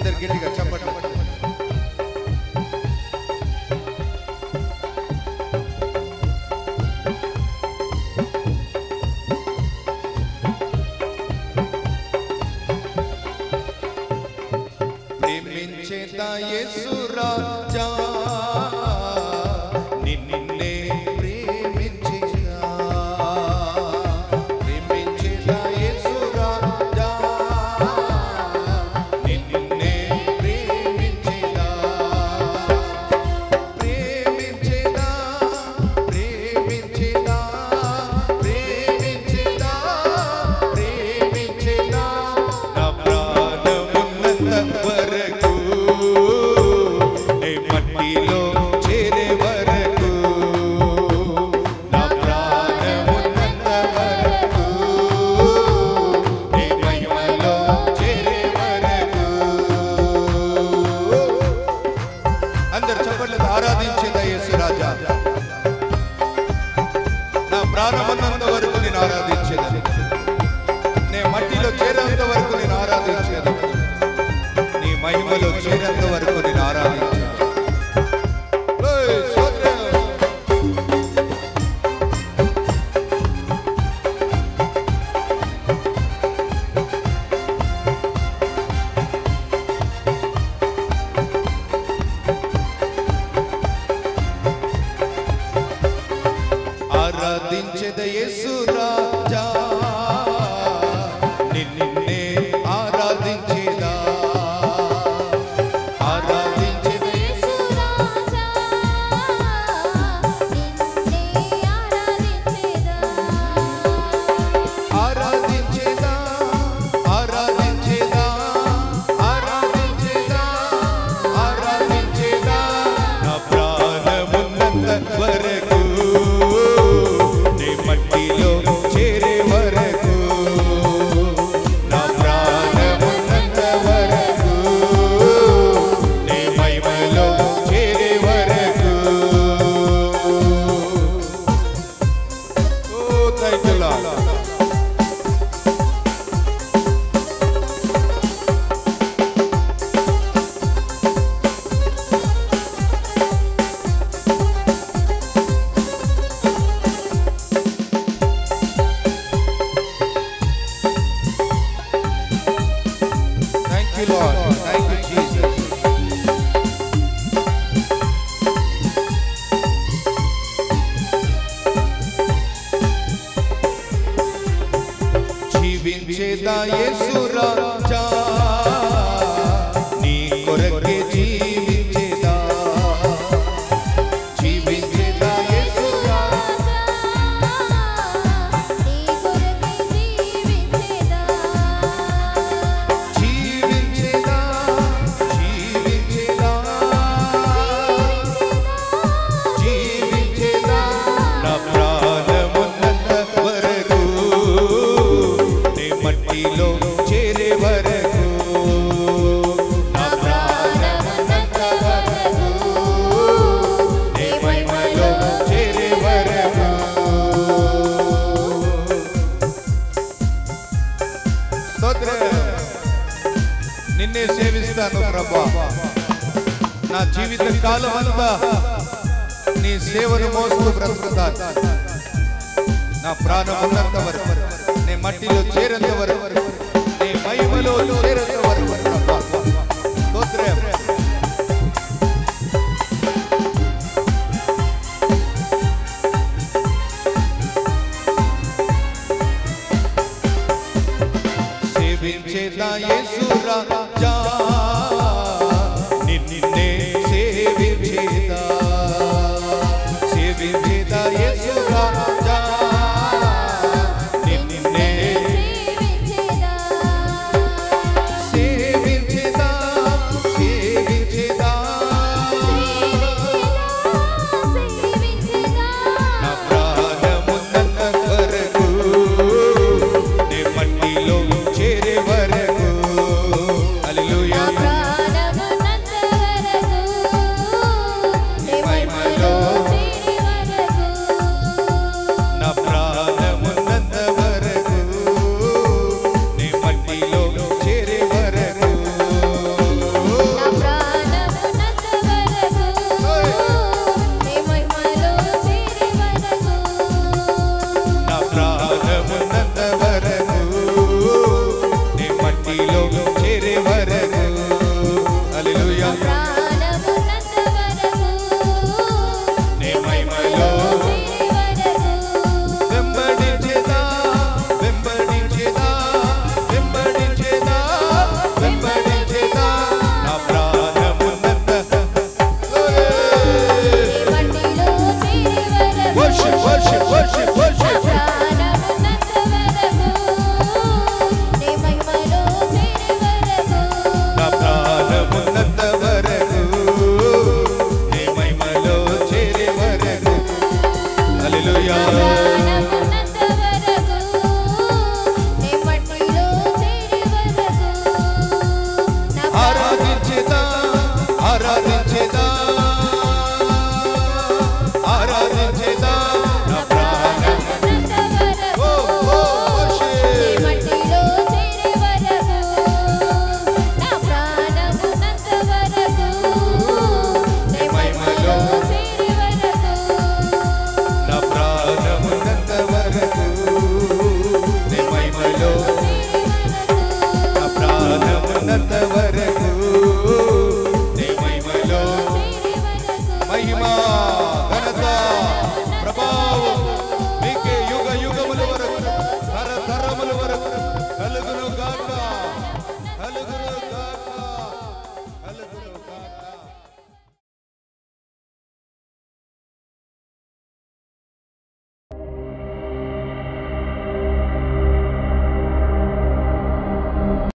అందరు గట్టిగా చప్పట్లు. ప్రేమించేదా యేసు రాజా నిన్నే ప్రేమించేదా, ప్రేమించేదా యేసు రాజా నిన్నే ప్రేమించేదా, ప్రేమించేదా ప్రేమించేదా ప్రేమించేదా ప్రేమించేదా నా ప్రాణమున్నంత వరకు నే మట్టిలో చేరే వరకు, నా ప్రాణమున్నంత వరకు నే మహిమలో చేరే వరకు. అందరు చప్పట్లతో ఆరాధించేదా యేసు రాజా, నా ప్రాణమున్నంత వరకు నేను ఆరాధించేదని, నే మట్టిలో చేరేంత వరకు నేను ఆరాధించేదని, నీ మహిమలో చేరేంత వరకు నేను ఆరాధించేది. ఆరాధించేద యేసు రాజా నిన్నే ఆరాధించేదా, ఆరాధించేద యేసు రాజా నిన్నే ఆరాధించేదా, ఆరాధించేదా ఆరాధించేదా ఆరాధించేదా ఆరాధించేదా నా ప్రాణమున్నంత వరకు నే మట్టిలో చేరే వరకు, నా ప్రాణమున్నంత వరకు నే మహిమలో చేరే వరకు. Oh thank you Lord. Thank you, Lord. Thank you, Jesus. జీవించేదా యేసు రాజా నీ కొరకే జీవించేదా, జీవించేదా యేసు రాజా నీ కొరకే జీవించేదా, జీవించేదా జీవించేదా జీవించేదా నా ప్రాణమున్నంత వరకు నే మట్టిలో చేరే వరకు, నా ప్రాణమున్నంత వరకు నే మహిమలో చేరే వరకు. స్తోత్రం. నిన్నే సేవిస్తాను ప్రభువా, నా జీవిత కాలం అంతా నీ సేవను మోస్తూ బ్రతుకుతాను, నా ప్రాణం ఉన్నంత వరకు నే మట్టిలో చేరేంత వరకు నీ మహిమలో చేరేంత వరకు ప్రభువా. స్తోత్రం. సేవించేదా యేసు రాజా